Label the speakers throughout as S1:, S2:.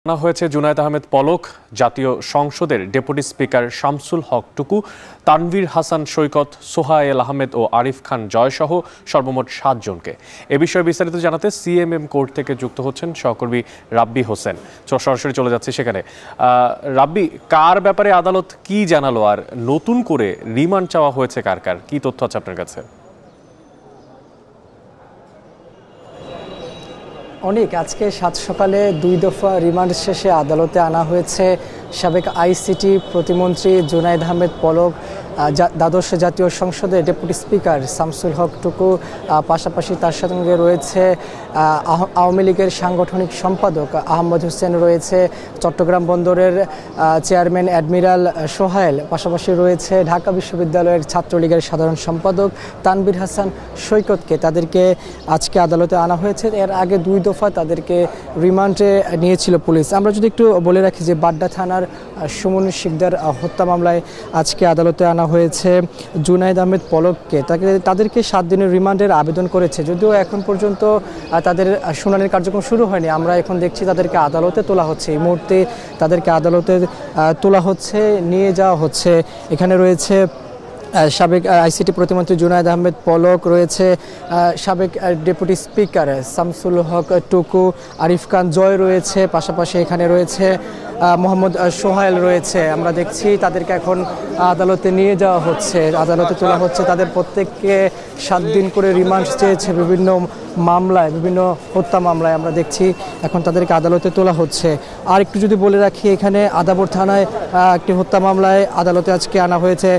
S1: আনা হয়েছে জুনায়েদ আহমেদ পলক, জাতীয় সংসদের ডেপুটি স্পিকার শামসুল হক টুকু, তানভীর হাসান সৈকত, সোহায়েল আহমেদ ও আরিফ খান জয় সহ সর্বমোট 7 জনকে। এ বিষয়ে বিস্তারিত জানাতে সিএমএম কোর্ট থেকে যুক্ত হচ্ছেন সহকর্মী রাব্বি হোসেন। সরাসরি চলে যাচ্ছে সেখানে। রাব্বি, কার ব্যাপারে আদালত কি জানালো আর নতুন করে রিমান্ড চাওয়া হয়েছে কার কার, কি তথ্য আছে আপনার কাছে?
S2: অনেক আজকে 7 সকালে 2 দফা রিমান্ড শেষে আদালতে আনা হয়েছে সাবেক আইসিটি প্রতিমন্ত্রী জুনায়েদ আহমেদ পলক, দ্বাদশ জাতীয় সংসদের ডেপুটি স্পিকার শামসুল হক টুকু, পাশাপাশি তার সঙ্গে রয়েছে আওয়ামী লীগের সাংগঠনিক সম্পাদক আহমদ হোসেন, রয়েছে চট্টগ্রাম বন্দরের চেয়ারম্যান অ্যাডমিরাল সোহায়েল, পাশাপাশি রয়েছে ঢাকা বিশ্ববিদ্যালয়ের ছাত্রলীগের সাধারণ সম্পাদক তানভীর হাসান সৈকতকে। তাদেরকে আজকে আদালতে আনা হয়েছে। এর আগে 2 দফা তাদেরকে রিমান্ডে নিয়েছিল পুলিশ। আমরা যদি একটু বলে রাখি যে বাড্ডা থানার সুমন শিকদার হত্যা মামলায় আজকে আদালতে আনা হয়েছে জুনায়েদ আহমেদ পলককে। তাদেরকে 7 দিনের রিমান্ডের আবেদন করেছে, যদিও এখন পর্যন্ত তাদের শুনানির কার্যক্রম শুরু হয়নি। আমরা এখন দেখছি তাদেরকে আদালতে তোলা হচ্ছে, এই মুহূর্তে তাদেরকে আদালতে তোলা হচ্ছে, নিয়ে যাওয়া হচ্ছে। এখানে রয়েছে সাবেক আইসিটি প্রতিমন্ত্রী জুনায়েদ আহমেদ পলক, রয়েছে সাবেক ডেপুটি স্পিকার শামসুল হক টুকু, আরিফ খান জয় রয়েছে, পাশাপাশি এখানে রয়েছে মোহাম্মদ সোহায়েল রয়েছে। আমরা দেখছি তাদেরকে এখন আদালতে নিয়ে যাওয়া হচ্ছে, আদালতে তোলা হচ্ছে। তাদের প্রত্যেককে 7 দিন করে রিমান্ড চেয়েছে বিভিন্ন মামলায়, বিভিন্ন হত্যা মামলায়। আমরা দেখছি এখন তাদেরকে আদালতে তোলা হচ্ছে। আর একটু যদি বলে রাখি, এখানে আদাবর থানায় একটি হত্যা মামলায় আদালতে আজকে আনা হয়েছে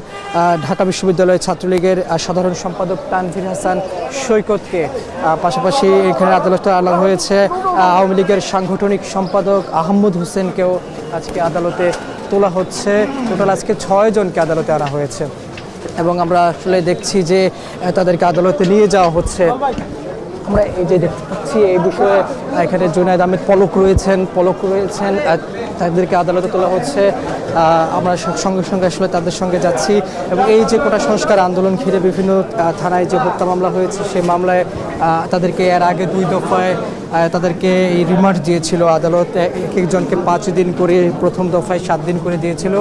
S2: ঢাকা বিশ্ববিদ্যালয়ের ছাত্রলীগের সাধারণ সম্পাদক তানভীর হাসান সৈকতকে। পাশাপাশি এখানে আদালতে আনা হয়েছে আওয়ামী লীগের সাংগঠনিক সম্পাদক আহমদ হোসেনকেও আজকে আদালতে তোলা হচ্ছে। টোটাল আজকে 6 জনকে আদালতে আনা হয়েছে এবং আমরা আসলে দেখছি যে তাদেরকে আদালতে নিয়ে যাওয়া হচ্ছে। আমরা এই যে দেখতে পাচ্ছি এই বিষয়ে এখানে জুনায়েদ আহমেদ পলক রয়েছেন, তাদেরকে আদালতে তোলা হচ্ছে। আমরা সঙ্গে সঙ্গে আসলে তাদের সঙ্গে যাচ্ছি এবং এই যে কোটা সংস্কার আন্দোলন ঘিরে বিভিন্ন থানায় যে হত্যা মামলা হয়েছে, সেই মামলায় তাদেরকে এর আগে 2 দফায় তাদেরকে এই রিমান্ড দিয়েছিল আদালত। একজনকে 5 দিন করে, প্রথম দফায় 7 দিন করে দিয়েছিল।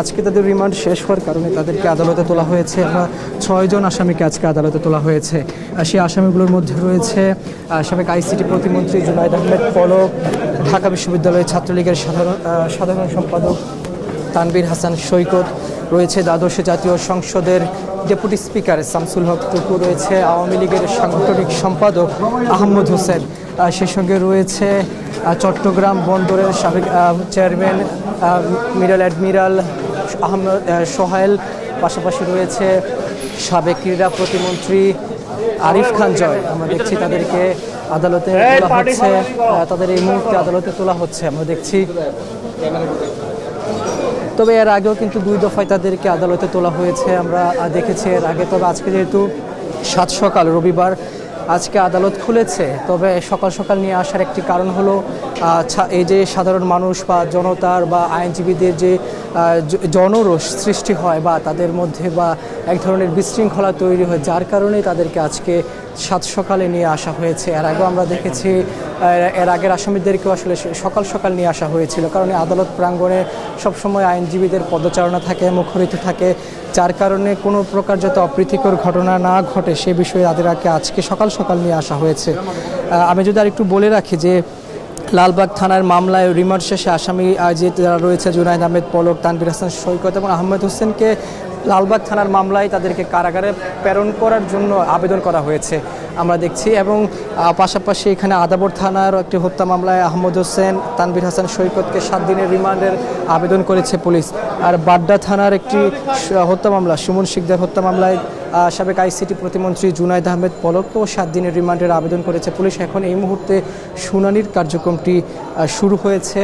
S2: আজকে তাদের রিমান্ড শেষ হওয়ার কারণে তাদেরকে আদালতে তোলা হয়েছে। আমরা 6 জন আসামিকে আজকে আদালতে তোলা হয়েছে। সেই আসামিগুলোর মধ্যে রয়েছে সাবেক আইসিটি প্রতিমন্ত্রী জুনায়েদ আহমেদ পলক, ঢাকা বিশ্ববিদ্যালয়ের ছাত্রলীগের সাধারণ সম্পাদক তানভীর হাসান সৈকত, রয়েছে দ্বাদশ জাতীয় সংসদের ডেপুটি স্পিকার শামসুল হক টুকু, রয়েছে আওয়ামী লীগের সাংগঠনিক সম্পাদক আহমদ হোসেন, সেই সঙ্গে রয়েছে চট্টগ্রাম বন্দরের সাবেক chairman middle admiral Ahmed Sohail, পাশাপাশি রয়েছে সাবেক ক্রীড়া প্রতিমন্ত্রী আরিফ খান জয়। আমরা দেখছি তাদেরকে আদালতে তোলা হচ্ছে, তাদের এই মুহূর্তে আদালতে তোলা হচ্ছে আমরা দেখছি। তবে এর আগেও কিন্তু 2 দফায় তাদেরকে আদালতে তোলা হয়েছে, আমরা দেখেছি এর আগে। তবে আজকে যেহেতু 7 সকাল রবিবার, আজকে আদালত খুলেছে, তবে সকাল সকাল নিয়ে আসার একটি কারণ হলো এই যে সাধারণ মানুষ বা জনতার বা আইনজীবীদের যে জনরোষ সৃষ্টি হয় বা তাদের মধ্যে বা এক ধরনের বিশৃঙ্খলা তৈরি হয়, যার কারণে তাদেরকে আজকে 7 সকালে নিয়ে আসা হয়েছে। এর আগেও আমরা দেখেছি এর আগের আসামিদেরকেও আসলে সকাল সকাল নিয়ে আসা হয়েছিল, কারণ আদালত প্রাঙ্গণে সবসময় আইনজীবীদের পদচারণা থাকে, মুখরিত থাকে, যার কারণে কোনো প্রকার যাতে অপ্রীতিকর ঘটনা না ঘটে সে বিষয়ে তাদেরকে আজকে সকাল সকাল নিয়ে আসা হয়েছে। আমি যদি আর একটু বলে রাখি যে লালবাগ থানার মামলায় রিমান্ড শেষে আসামি যে যারা রয়েছে জুনায়েদ আহমেদ পলক, তানভীর হাসান সৈকত এবং আহমদ হোসেনকে লালবাগ থানার মামলায় তাদেরকে কারাগারে প্রেরণ করার জন্য আবেদন করা হয়েছে আমরা দেখছি। এবং পাশাপাশি এখানে আদাবর থানার একটি হত্যা মামলায় আহমদ হোসেন, তানভীর হাসান সৈকতকে 7 দিনের রিমান্ডের আবেদন করেছে পুলিশ। আর বাড্ডা থানার একটি হত্যা মামলা, সুমন শিকদার হত্যা মামলায় সাবেক আইসিটি প্রতিমন্ত্রী জুনায়েদ আহমেদ পলককেও 7 দিনের রিমান্ডের আবেদন করেছে পুলিশ। এখন এই মুহূর্তে শুনানির কার্যক্রমটি শুরু হয়েছে,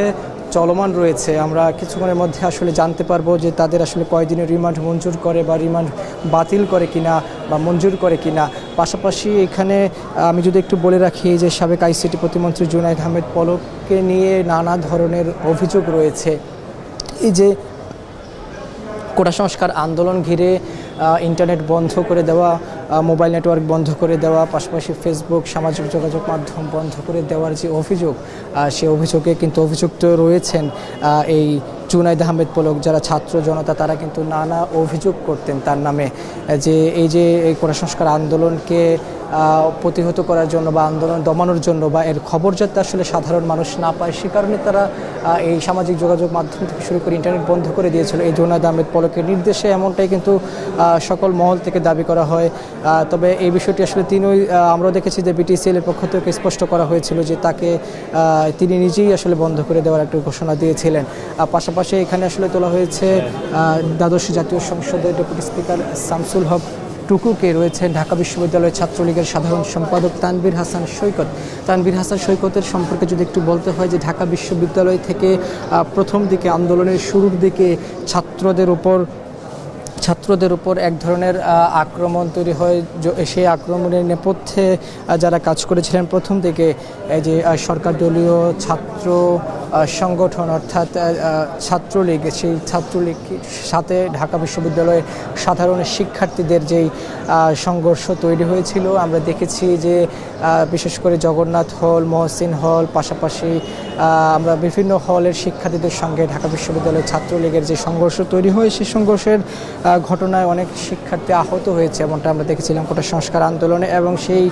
S2: চলমান রয়েছে। আমরা কিছুক্ষণের মধ্যে আসলে জানতে পারবো যে তাদের আসলে কয়দিনের রিমান্ড মঞ্জুর করে বা রিমান্ড বাতিল করে কিনা বা মঞ্জুর করে কিনা। পাশাপাশি এখানে আমি যদি একটু বলে রাখি যে সাবেক আইসিটি প্রতিমন্ত্রী জুনায়েদ আহমেদ পলককে নিয়ে নানা ধরনের অভিযোগ রয়েছে। এই যে কোটা সংস্কার আন্দোলন ঘিরে ইন্টারনেট বন্ধ করে দেওয়া, মোবাইল নেটওয়ার্ক বন্ধ করে দেওয়া, পাশাপাশি ফেসবুক সামাজিক যোগাযোগ মাধ্যম বন্ধ করে দেওয়ার যে অভিযোগ, সেই অভিযোগে কিন্তু অভিযুক্ত রয়েছেন এই জুনাইদ আহমেদ পলক। যারা ছাত্র জনতা তারা কিন্তু নানা অভিযোগ করতেন তার নামে, যে এই যে এই কোটা সংস্কার আন্দোলনকে প্রতিহত করার জন্য বা আন্দোলন দমানোর জন্য বা এর খবর যাতে আসলে সাধারণ মানুষ না পায়, সে কারণে তারা এই সামাজিক যোগাযোগ মাধ্যম থেকে শুরু করে ইন্টারনেট বন্ধ করে দিয়েছিল এই জুনাইদ আহমেদ পলকের নির্দেশে। এমনটাই কিন্তু সকল মহল থেকে দাবি করা হয়। তবে এই বিষয়টি আসলে আমরা দেখেছি যে বিটিসিএল এর পক্ষ থেকে স্পষ্ট করা হয়েছিল যে তিনি নিজেই আসলে বন্ধ করে দেওয়ার একটা ঘোষণা দিয়েছিলেন। পাশাপাশি এখানে আসলে তোলা হয়েছে দ্বাদশ জাতীয় সংসদের ডেপুটি স্পিকার শামসুল হক টুকুকে, রয়েছেন ঢাকা বিশ্ববিদ্যালয়ের ছাত্রলীগের সাধারণ সম্পাদক তানভীর হাসান সৈকত। তানভীর হাসান সৈকতের সম্পর্কে যদি একটু বলতে হয়, যে ঢাকা বিশ্ববিদ্যালয় থেকে প্রথম দিকে আন্দোলনের শুরুর দিকে ছাত্রদের উপর এক ধরনের আক্রমণ তৈরি হয়। সেই আক্রমণের নেপথ্যে যারা কাজ করেছিলেন প্রথম দিকে, যে সরকার দলীয় ছাত্র সংগঠন অর্থাৎ ছাত্রলীগ, সেই ছাত্রলীগ সাথে ঢাকা বিশ্ববিদ্যালয়ের সাধারণ শিক্ষার্থীদের যেই সংঘর্ষ তৈরি হয়েছিল, আমরা দেখেছি যে বিশেষ করে জগন্নাথ হল, মহসিন হল, পাশাপাশি আমরা বিভিন্ন হলের শিক্ষার্থীদের সঙ্গে ঢাকা বিশ্ববিদ্যালয়ের ছাত্রলীগের যে সংঘর্ষ তৈরি হয়, সেই সংঘর্ষের ঘটনায় অনেক শিক্ষার্থী আহত হয়েছে, এমনটা আমরা দেখেছিলাম কোটা সংস্কার আন্দোলনে। এবং সেই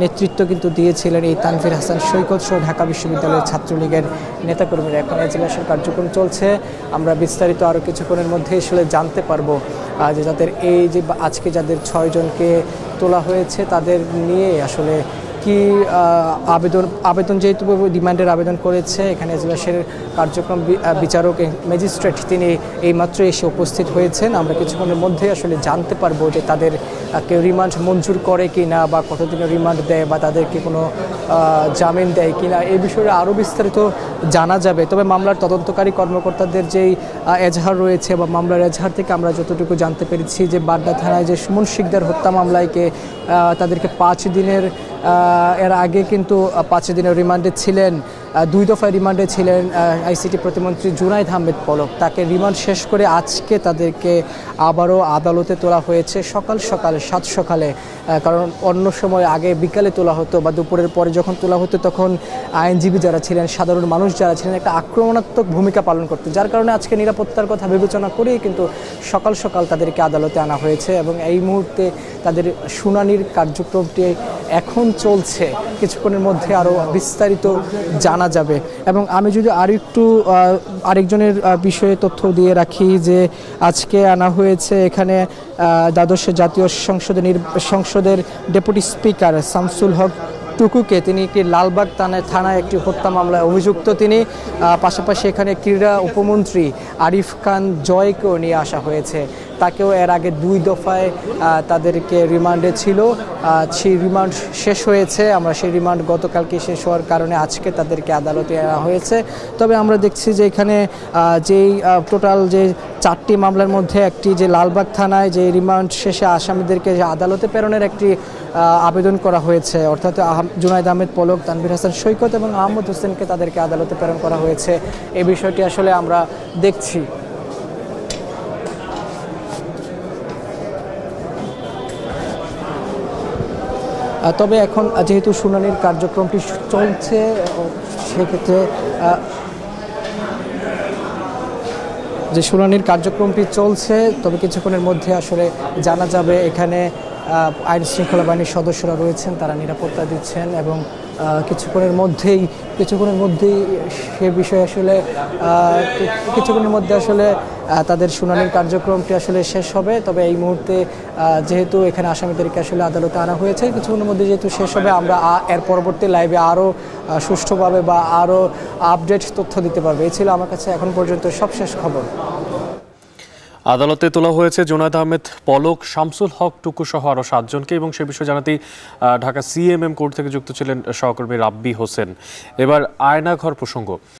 S2: নেতৃত্ব কিন্তু দিয়েছিলেন এই তানভীর হাসান সৈকত সহ ঢাকা বিশ্ববিদ্যালয়ের ছাত্রলীগের নেতাকর্মীরা। এখন এজলাসের কার্যক্রম চলছে, আমরা বিস্তারিত আরও কিছুক্ষণের মধ্যে আসলে জানতে পারবো যে এই যে আজকে যাদের 6 জনকে তোলা হয়েছে তাদের নিয়ে আসলে কি আবেদন যেহেতু রিমান্ডের আবেদন করেছে, এখানে এজলাসের কার্যক্রম বিচারক ম্যাজিস্ট্রেট তিনি এইমাত্র এসে উপস্থিত হয়েছেন। আমরা কিছুক্ষণের মধ্যে আসলে জানতে পারবো যে তাদের কেউ রিমান্ড মঞ্জুর করে কি না, বা কতদিনের রিমান্ড দেয়, বা তাদেরকে কোনো জামিন দেয় কি না, এই বিষয়ে আরও বিস্তারিত জানা যাবে। তবে মামলার তদন্তকারী কর্মকর্তাদের যেই এজাহার রয়েছে বা মামলার এজাহার থেকে আমরা যতটুকু জানতে পেরেছি যে বাড্ডা থানায় যে সুমন শিকদার হত্যা মামলায়কে তাদেরকে 5 দিনের এর আগে কিন্তু 5 দিনের রিমান্ডে ছিলেন, 2 দফায় রিমান্ডে ছিলেন আইসিটি প্রতিমন্ত্রী জুনাইদ আহমেদ পলক। তাকে রিমান্ড শেষ করে আজকে তাদেরকে আবারও আদালতে তোলা হয়েছে সকাল সকালে, 7 সকালে। কারণ অন্য সময় আগে বিকালে তোলা হতো বা দুপুরের পরে যখন তোলা হতো তখন আইনজীবী যারা ছিলেন, সাধারণ মানুষ যারা ছিলেন একটা আক্রমণাত্মক ভূমিকা পালন করতেন, যার কারণে আজকে নিরাপত্তার কথা বিবেচনা করেই কিন্তু সকাল সকাল তাদেরকে আদালতে আনা হয়েছে। এবং এই মুহূর্তে তাদের শুনানির কার্যক্রমটি এখন চলছে, কিছুক্ষণের মধ্যে আরও বিস্তারিত জানা যাবে। এবং আমি যদি আরেকজনের বিষয়ে তথ্য দিয়ে রাখি, যে আজকে আনা হয়েছে এখানে দ্বাদশ জাতীয় সংসদের ডেপুটি স্পিকার শামসুল হক টুকুকে। তিনি একটি লালবাগ থানায় একটি হত্যা মামলায় অভিযুক্ত তিনি। পাশাপাশি এখানে ক্রীড়া উপমন্ত্রী আরিফ খান জয়কেও নিয়ে আসা হয়েছে, তাকেও এর আগে 2 দফায় তাদেরকে রিমান্ডে ছিল, সেই রিমান্ড শেষ হয়েছে। আমরা সেই রিমান্ড গতকালকে শেষ হওয়ার কারণে আজকে তাদেরকে আদালতে আনা হয়েছে। তবে আমরা দেখছি যে এখানে যেই টোটাল যে 4টি মামলার মধ্যে একটি যে লালবাগ থানায় যে রিমান্ড শেষে আসামিদেরকে আদালতে প্রেরণের একটি আবেদন করা হয়েছে, অর্থাৎ জুনাইদ আহমেদ পলক, তানভীর হাসান সৈকত এবং আহমদ হোসেনকে তাদেরকে আদালতে প্রেরণ করা হয়েছে। এই বিষয়টি আসলে আমরা দেখছি। তবে এখন যেহেতু শুনানির কার্যক্রমটি চলছে, সেক্ষেত্রে তবে কিছুক্ষণের মধ্যে আসলে জানা যাবে। এখানে আইন শৃঙ্খলা বাহিনীর সদস্যরা রয়েছেন, তারা নিরাপত্তা দিচ্ছেন এবং কিছুক্ষণের মধ্যেই সে বিষয়ে আসলে তাদের শুনানির কার্যক্রমটি আসলে শেষ হবে। তবে এই মুহূর্তে যেহেতু এখানে আসামিদেরকে আসলে আদালতে আনা হয়েছে, কিছুক্ষণের মধ্যে যেহেতু শেষ হবে, আমরা এর পরবর্তী লাইভে আরও সুষ্ঠুভাবে বা আরও আপডেট তথ্য দিতে পারবো। এই ছিল আমার কাছে এখন পর্যন্ত সবশেষ খবর।
S1: আদালতে তোলা হয়েছে জুনাইদ আহমেদ পলক, শামসুল হক টুকু সহ আরও 7 জনকে। এবং সে বিষয়ে জানাতেই ঢাকা সিএমএম কোর্ট থেকে যুক্ত ছিলেন সহকর্মী রাব্বি হোসেন। এবার আয়নাঘর প্রসঙ্গ।